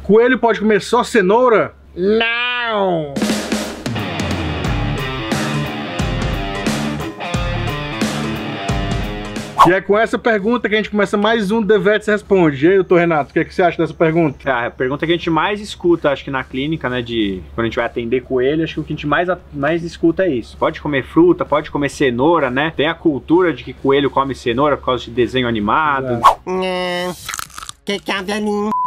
Coelho pode comer só cenoura? Não! E é com essa pergunta que a gente começa mais um The Vets Responde. E aí, doutor Renato, o que você acha dessa pergunta? A pergunta que a gente mais escuta, acho que na clínica, né, quando a gente vai atender coelho, acho que o que a gente mais escuta é isso. Pode comer fruta, pode comer cenoura, né? Tem a cultura de que coelho come cenoura por causa de desenho animado.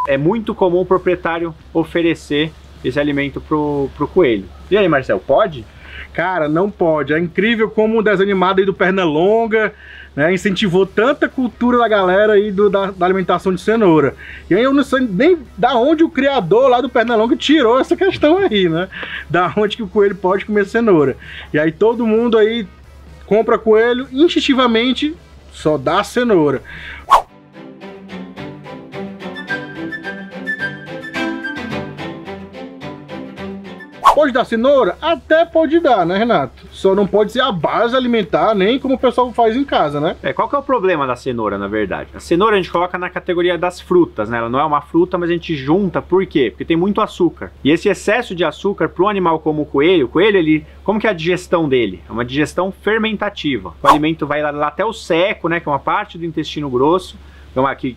É muito comum o proprietário oferecer esse alimento pro coelho. E aí, Marcelo, pode? Cara, não pode. É incrível como o desenho animado aí do Pernalonga, né, incentivou tanta cultura da galera aí da alimentação de cenoura. E aí eu não sei nem da onde o criador lá do Pernalonga tirou essa questão aí, né? Da onde que o coelho pode comer cenoura. E aí todo mundo aí compra coelho, instintivamente só dá cenoura. Pode dar cenoura? Até pode dar, né, Renato? Só não pode ser a base alimentar, nem como o pessoal faz em casa, né? Qual que é o problema da cenoura, na verdade? A cenoura a gente coloca na categoria das frutas, né? Ela não é uma fruta, mas a gente junta, por quê? Porque tem muito açúcar. E esse excesso de açúcar para um animal como o coelho, ele, como que é a digestão dele? É uma digestão fermentativa. O alimento vai lá até o seco, né, que é uma parte do intestino grosso,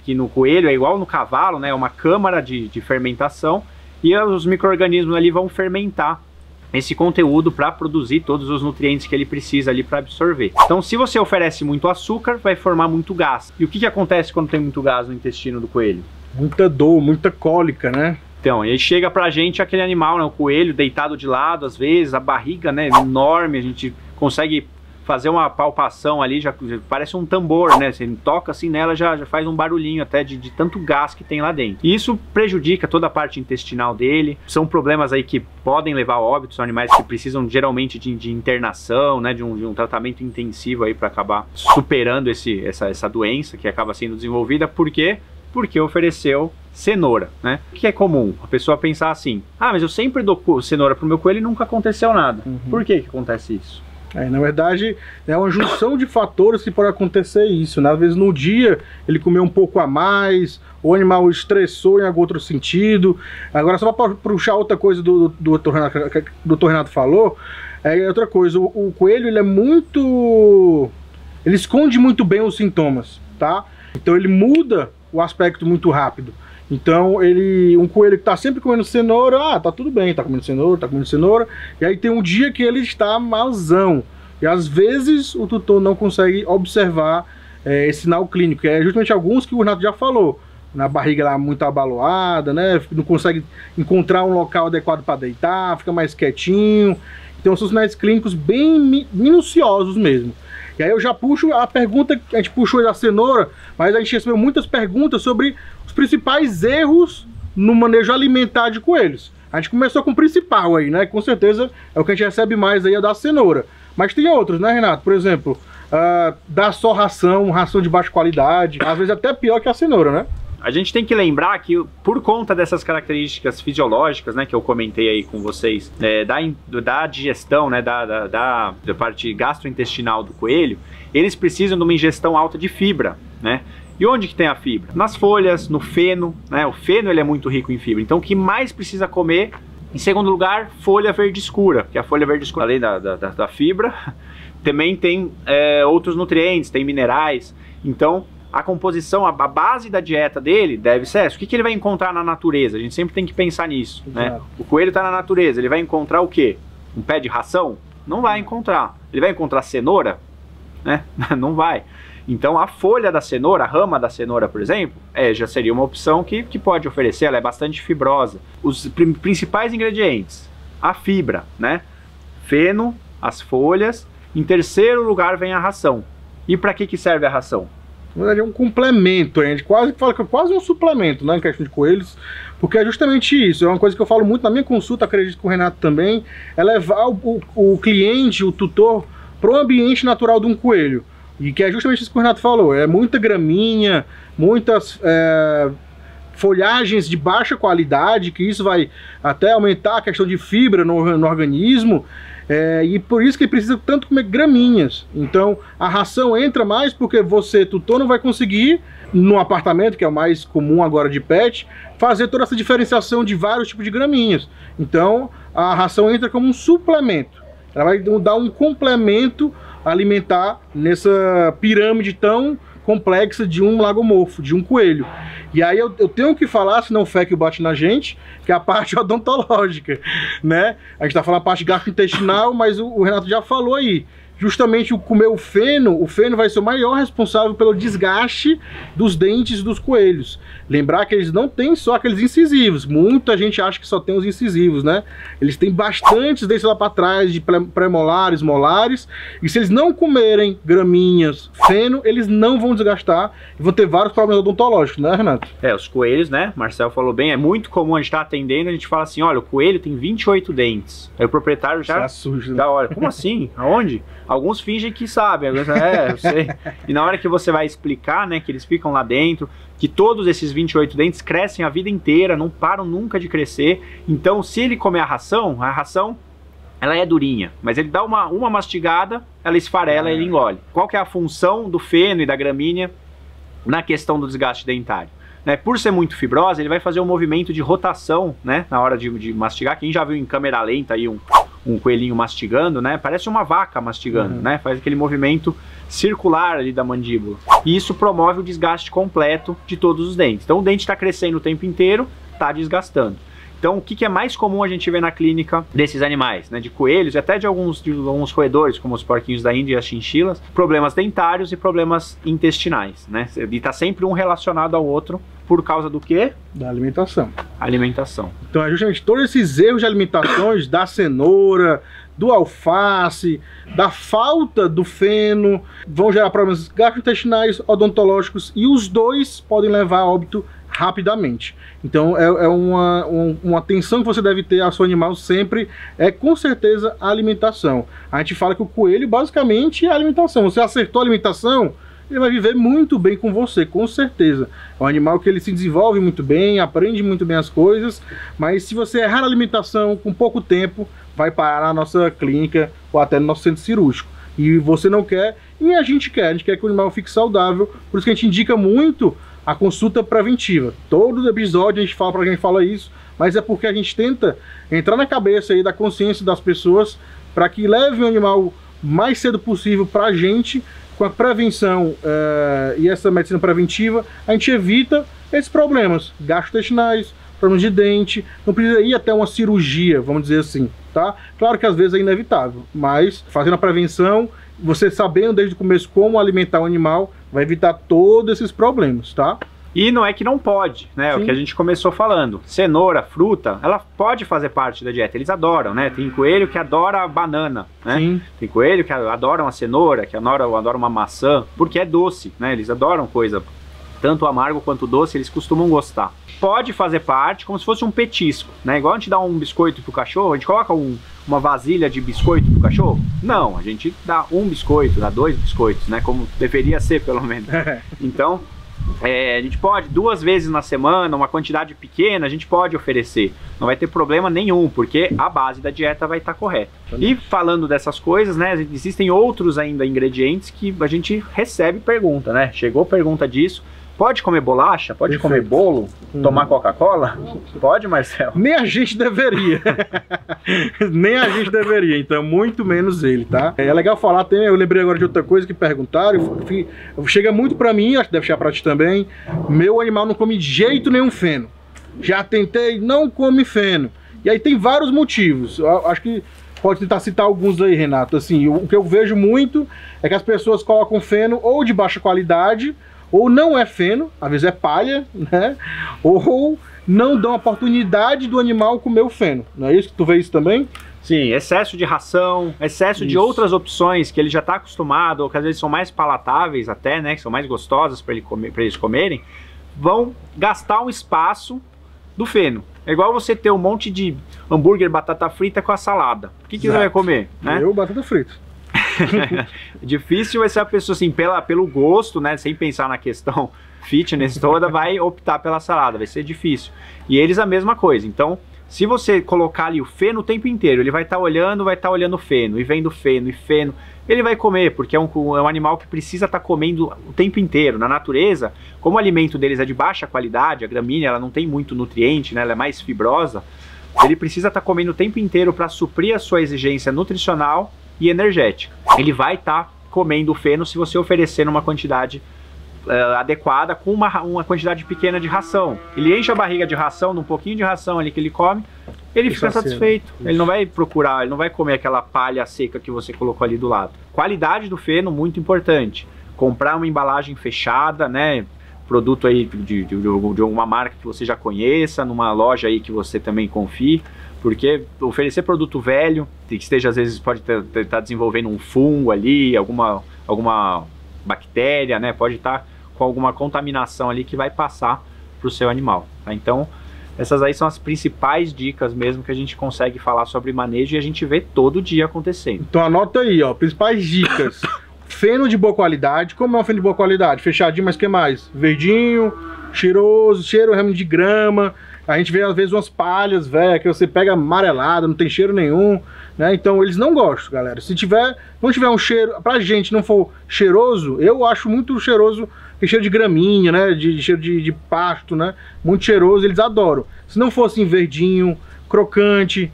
que no coelho é igual no cavalo, né? É uma câmara de fermentação. E os micro-organismos ali vão fermentar esse conteúdo para produzir todos os nutrientes que ele precisa ali para absorver. Então, se você oferece muito açúcar, vai formar muito gás. E o que acontece quando tem muito gás no intestino do coelho? Muita dor, muita cólica, né? Então, aí chega pra gente aquele animal, né, o coelho deitado de lado, às vezes, a barriga, né, enorme, a gente consegue fazer uma palpação ali, já parece um tambor, né? Você toca assim nela, já faz um barulhinho até de tanto gás que tem lá dentro. E isso prejudica toda a parte intestinal dele. São problemas aí que podem levar a óbito, são animais que precisam geralmente de internação, né? De um tratamento intensivo aí para acabar superando essa doença que acaba sendo desenvolvida. Por quê? Porque ofereceu cenoura, né? O que é comum? A pessoa pensar assim, mas eu sempre dou cenoura pro meu coelho e nunca aconteceu nada. Por que acontece isso? Na verdade, é uma junção de fatores que pode acontecer isso, né? Às vezes no dia ele comeu um pouco a mais, o animal estressou em algum outro sentido. Agora, só para puxar outra coisa do Dr. Renato falou, outra coisa, o coelho ele ele esconde muito bem os sintomas, tá? Então ele muda o aspecto muito rápido. Então um coelho que está sempre comendo cenoura, tá tudo bem, tá comendo cenoura, e aí tem um dia que ele está malzão. E às vezes o tutor não consegue observar esse sinal clínico, que é justamente alguns que o Renato já falou. Na barriga lá muito abaloada, né? Não consegue encontrar um local adequado para deitar, fica mais quietinho. Então são sinais clínicos bem minuciosos mesmo. E aí eu já puxo a pergunta, a gente puxou da cenoura, mas a gente recebeu muitas perguntas sobre os principais erros no manejo alimentar de coelhos. A gente começou com o principal aí, né? Com certeza é o que a gente recebe mais aí, é da cenoura. Mas tem outros, né, Renato? Por exemplo, dar só ração de baixa qualidade, às vezes até pior que a cenoura, né? A gente tem que lembrar que, por conta dessas características fisiológicas, né, que eu comentei aí com vocês, da digestão, né, da parte gastrointestinal do coelho, eles precisam de uma ingestão alta de fibra, né? E onde que tem a fibra? Nas folhas, no feno, né? O feno ele é muito rico em fibra. Então, o que mais precisa comer? Em segundo lugar, folha verde escura, que a folha verde escura, além da fibra, também tem outros nutrientes, tem minerais. Então, a composição, a base da dieta dele deve ser essa. O que ele vai encontrar na natureza? A gente sempre tem que pensar nisso, né? O coelho está na natureza, ele vai encontrar o quê? Um pé de ração? Não vai encontrar. Ele vai encontrar cenoura? Né? Não vai. Então a folha da cenoura, a rama da cenoura, por exemplo, já seria uma opção que pode oferecer, ela é bastante fibrosa. Os principais ingredientes, a fibra, né? Feno, as folhas, em terceiro lugar vem a ração. E para que serve a ração? Na verdade é um complemento, a gente quase fala que é quase um suplemento, né, em questão de coelhos, porque é justamente isso, é uma coisa que eu falo muito na minha consulta, acredito que o Renato também, é levar o cliente, o tutor, para o ambiente natural de um coelho, e que é justamente isso que o Renato falou, é muita graminha, muitas folhagens de baixa qualidade, que isso vai até aumentar a questão de fibra no organismo, e por isso que ele precisa tanto comer graminhas. Então a ração entra mais porque você, tutor, não vai conseguir, no apartamento, que é o mais comum agora de pet, fazer toda essa diferenciação de vários tipos de graminhas. Então a ração entra como um suplemento, ela vai dar um complemento alimentar nessa pirâmide tão complexa de um lagomorfo, de um coelho. E aí eu tenho que falar, senão o FEC bate na gente, que é a parte odontológica, né? A gente tá falando a parte gastrointestinal, mas o Renato já falou aí. Justamente comer o feno vai ser o maior responsável pelo desgaste dos dentes dos coelhos. Lembrar que eles não têm só aqueles incisivos. Muita gente acha que só tem os incisivos, né? Eles têm bastantes dentes lá para trás, de premolares, molares. E se eles não comerem graminhas, feno, eles não vão desgastar e vão ter vários problemas odontológicos, né, Renato? Os coelhos, né? Marcel falou bem, é muito comum a gente estar atendendo, a gente fala assim, olha, o coelho tem 28 dentes. Aí o proprietário já dá hora. Como assim? Aonde? Alguns fingem que sabem, eu sei. E na hora que você vai explicar, né, que eles ficam lá dentro, que todos esses 28 dentes crescem a vida inteira, não param nunca de crescer. Então, se ele comer a ração ela é durinha, mas ele dá uma mastigada, ela esfarela e ele engole. Qual que é a função do feno e da gramínea na questão do desgaste dentário? Por ser muito fibrosa, ele vai fazer um movimento de rotação, né, na hora de mastigar. Quem já viu em câmera lenta aí um coelhinho mastigando, né? Parece uma vaca mastigando, né? Faz aquele movimento circular ali da mandíbula. E isso promove o desgaste completo de todos os dentes. Então o dente está crescendo o tempo inteiro, está desgastando. Então o que é mais comum a gente ver na clínica desses animais, né? De coelhos e até de alguns roedores, como os porquinhos da Índia e as chinchilas, problemas dentários e problemas intestinais, né? E está sempre um relacionado ao outro. Por causa do quê? Da alimentação. Alimentação. Então é justamente todos esses erros de alimentações da cenoura, do alface, da falta do feno, vão gerar problemas gastrointestinais, odontológicos, e os dois podem levar a óbito rapidamente. Então é uma atenção que você deve ter ao seu animal sempre, com certeza a alimentação. A gente fala que o coelho basicamente é a alimentação. Você acertou a alimentação, ele vai viver muito bem com você, com certeza. É um animal que ele se desenvolve muito bem, aprende muito bem as coisas, mas se você errar a alimentação com pouco tempo, vai parar na nossa clínica ou até no nosso centro cirúrgico. E você não quer, e a gente quer que o animal fique saudável, por isso que a gente indica muito a consulta preventiva. Todo episódio a gente fala isso, mas é porque a gente tenta entrar na cabeça aí da consciência das pessoas para que leve o animal mais cedo possível para a gente. Com a prevenção e essa medicina preventiva, a gente evita esses problemas gastrointestinais, problemas de dente, não precisa ir até uma cirurgia, vamos dizer assim, tá? Claro que às vezes é inevitável, mas fazendo a prevenção, você sabendo desde o começo como alimentar o animal, vai evitar todos esses problemas, tá? E não é que não pode, né? Sim. O que a gente começou falando. Cenoura, fruta, ela pode fazer parte da dieta. Eles adoram, né? Tem coelho que adora banana, né? Sim. Tem coelho que adora uma cenoura, que adora uma maçã, porque é doce, né? Eles adoram coisa, tanto amargo quanto doce, eles costumam gostar. Pode fazer parte como se fosse um petisco, né? Igual a gente dá um biscoito pro cachorro, a gente coloca uma vasilha de biscoito pro cachorro? Não, a gente dá um biscoito, dá 2 biscoitos, né? Como deveria ser, pelo menos. Então... a gente pode 2 vezes na semana, uma quantidade pequena, a gente pode oferecer. Não vai ter problema nenhum, porque a base da dieta vai estar correta. E falando dessas coisas, né, existem outros ainda ingredientes que a gente recebe pergunta, né? Chegou pergunta disso. Pode comer bolacha? Pode comer bolo? Tomar Coca-Cola? Pode, Marcel? Nem a gente deveria. Nem a gente deveria, então muito menos ele, tá? É legal falar, eu lembrei agora de outra coisa que perguntaram, chega muito pra mim, acho que deve chegar pra ti também, meu animal não come de jeito nenhum feno. Já tentei, não come feno. E aí tem vários motivos, eu acho que pode tentar citar alguns aí, Renato. Assim, o que eu vejo muito é que as pessoas colocam feno ou de baixa qualidade, ou não é feno, às vezes é palha, né? Ou não dão a oportunidade do animal comer o feno. Não é isso que tu vê isso também? Sim, excesso de ração, excesso de outras opções que ele já está acostumado, ou que às vezes são mais palatáveis até, né? Que são mais gostosas para eles comerem, vão gastar um espaço do feno. É igual você ter um monte de hambúrguer, batata frita com a salada. O que você vai comer? Né? Eu, batata frita. Difícil vai ser a pessoa assim, pelo gosto, né, sem pensar na questão fitness toda vai optar pela salada, vai ser difícil. E eles a mesma coisa. Então, se você colocar ali o feno o tempo inteiro, ele vai estar olhando o feno, e vendo feno, e feno, ele vai comer, porque é um animal que precisa estar comendo o tempo inteiro. Na natureza, como o alimento deles é de baixa qualidade, a gramínea ela não tem muito nutriente, né, ela é mais fibrosa, ele precisa estar comendo o tempo inteiro para suprir a sua exigência nutricional e energética. Ele vai estar comendo o feno se você oferecer numa quantidade adequada, com uma quantidade pequena de ração. Ele enche a barriga de ração, num pouquinho de ração ali que ele come, ele fica satisfeito. Ele não vai procurar, ele não vai comer aquela palha seca que você colocou ali do lado. Qualidade do feno, muito importante. Comprar uma embalagem fechada, né? Produto aí de uma marca que você já conheça, numa loja aí que você também confie, porque oferecer produto velho, que esteja às vezes pode estar desenvolvendo um fungo ali, alguma bactéria, né? Pode estar com alguma contaminação ali que vai passar para o seu animal, tá? Então, essas aí são as principais dicas mesmo que a gente consegue falar sobre manejo e a gente vê todo dia acontecendo. Então anota aí, ó, principais dicas. Feno de boa qualidade. Como é um feno de boa qualidade? Fechadinho, mas que mais? Verdinho, cheiroso, cheiro realmente de grama. A gente vê às vezes umas palhas, velho, que você pega amarelada, não tem cheiro nenhum, né? Então eles não gostam, galera. Se não tiver um cheiro, pra gente não for cheiroso, eu acho muito cheiroso, que cheiro de graminha, né? De cheiro de pasto, né? Muito cheiroso, eles adoram. Se não for assim verdinho, crocante,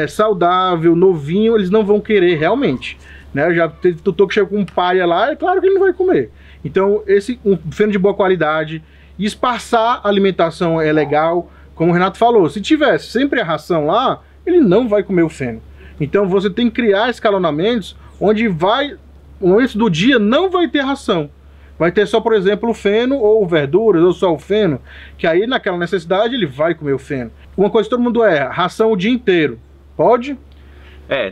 saudável, novinho, eles não vão querer realmente, né? Já teve tutor que chega com palha lá, é claro que ele não vai comer. Então um feno de boa qualidade. E esparçar a alimentação é legal, como o Renato falou, se tivesse sempre a ração lá, ele não vai comer o feno. Então você tem que criar escalonamentos onde no momento do dia não vai ter ração. Vai ter só, por exemplo, o feno ou verduras, ou só o feno, que aí naquela necessidade ele vai comer o feno. Uma coisa que todo mundo ração o dia inteiro. Pode?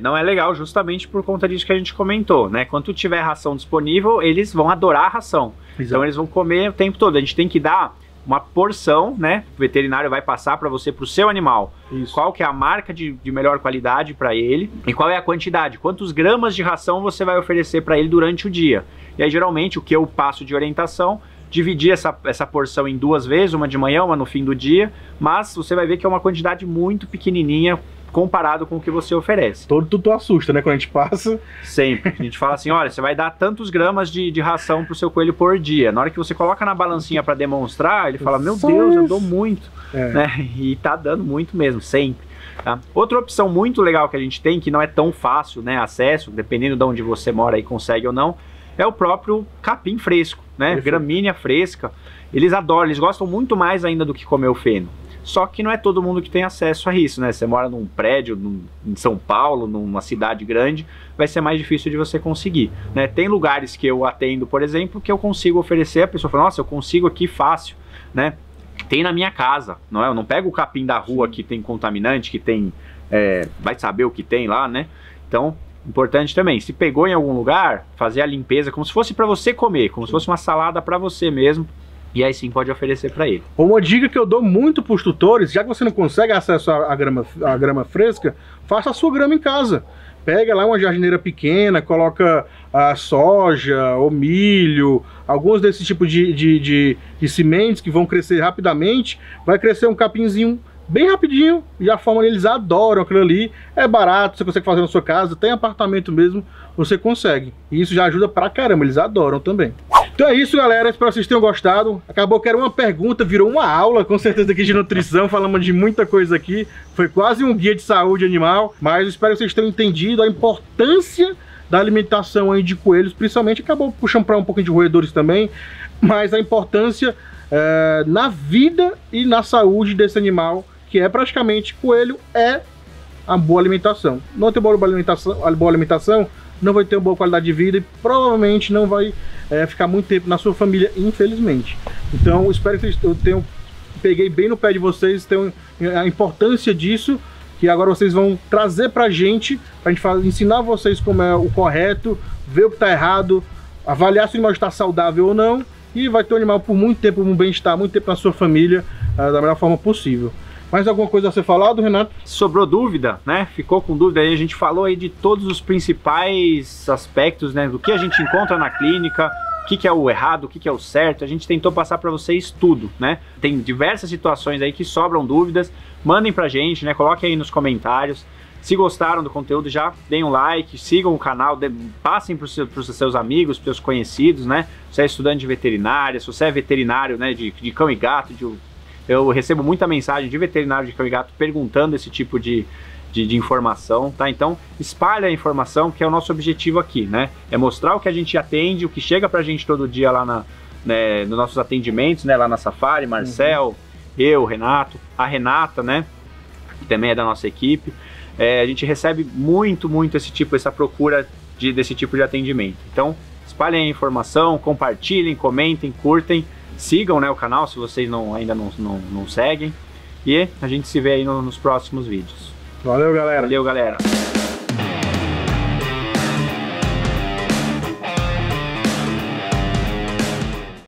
Não é legal justamente por conta disso que a gente comentou, né? Quando tiver ração disponível, eles vão adorar a ração. Exato. Então eles vão comer o tempo todo. A gente tem que dar uma porção, né? O veterinário vai passar para você, para o seu animal. Isso. Qual que é a marca de melhor qualidade para ele e qual é a quantidade. Quantos gramas de ração você vai oferecer para ele durante o dia. E aí geralmente o que eu passo de orientação, dividir essa porção em 2 vezes, uma de manhã, uma no fim do dia. Mas você vai ver que é uma quantidade muito pequenininha comparado com o que você oferece. Tu assusta, né, quando a gente passa. Sempre. A gente fala assim, olha, você vai dar tantos gramas de ração pro seu coelho por dia. Na hora que você coloca na balancinha para demonstrar, ele fala, meu Deus, eu dou muito. Né? E tá dando muito mesmo, sempre. Tá? Outra opção muito legal que a gente tem, que não é tão fácil, né, acesso, dependendo de onde você mora e consegue ou não, é o próprio capim fresco, né? Gramínea fresca. Eles adoram, eles gostam muito mais ainda do que comer o feno. Só que não é todo mundo que tem acesso a isso, né? Você mora num prédio em São Paulo, numa cidade grande, vai ser mais difícil de você conseguir, né? Tem lugares que eu atendo, por exemplo, que eu consigo oferecer, a pessoa fala, nossa, eu consigo aqui fácil, né? Tem na minha casa, não é? Eu não pego o capim da rua que tem contaminante, que tem, vai saber o que tem lá, né? Então, importante também, se pegou em algum lugar, fazer a limpeza como se fosse para você comer, como se fosse uma salada para você mesmo. E aí sim pode oferecer para ele. Uma dica que eu dou muito para os tutores, já que você não consegue acesso à grama fresca, faça a sua grama em casa. Pega lá uma jardineira pequena, coloca a soja ou milho, alguns desses tipos de sementes que vão crescer rapidamente. Vai crescer um capinzinho bem rapidinho e a forma eles adoram aquilo ali. É barato, você consegue fazer na sua casa, tem apartamento mesmo, você consegue. E isso já ajuda pra caramba, eles adoram também. Então é isso, galera, espero que vocês tenham gostado. Acabou que era uma pergunta, virou uma aula, com certeza, aqui de nutrição, falamos de muita coisa aqui. Foi quase um guia de saúde animal, mas espero que vocês tenham entendido a importância da alimentação aí de coelhos, principalmente, acabou puxando para um pouquinho de roedores também, mas a importância na vida e na saúde desse animal, que é praticamente, coelho é a boa alimentação. Não ter boa alimentação, não vai ter uma boa qualidade de vida e provavelmente não vai ficar muito tempo na sua família, infelizmente. Então, espero que eu peguei bem no pé de vocês, tenham a importância disso, que agora vocês vão trazer pra gente ensinar vocês como é o correto, ver o que tá errado, avaliar se o animal está saudável ou não, e vai ter o animal por muito tempo, um bem-estar, muito tempo na sua família, da melhor forma possível. Mais alguma coisa a ser falado, Renato? Sobrou dúvida, né? Ficou com dúvida aí, a gente falou aí de todos os principais aspectos, né? Do que a gente encontra na clínica, o que é o errado, o que é o certo. A gente tentou passar para vocês tudo, né? Tem diversas situações aí que sobram dúvidas, mandem pra gente, né? Coloquem aí nos comentários. Se gostaram do conteúdo, já deem um like, sigam o canal, passem para os seus amigos, para os seus conhecidos, né? Se você é estudante de veterinária, se você é veterinário, né, de cão e gato, eu recebo muita mensagem de veterinário de cão e gato perguntando esse tipo de informação, tá? Então, espalha a informação, que é o nosso objetivo aqui, né? É mostrar o que a gente atende, o que chega pra gente todo dia lá nos nossos atendimentos, né? Lá na Safari, Marcel, eu, Renato, a Renata, né? Que também é da nossa equipe. A gente recebe muito essa procura desse tipo de atendimento. Então, espalhem a informação, compartilhem, comentem, curtem, sigam, né, o canal se vocês ainda não seguem. E a gente se vê aí nos próximos vídeos. Valeu, galera. Valeu, galera.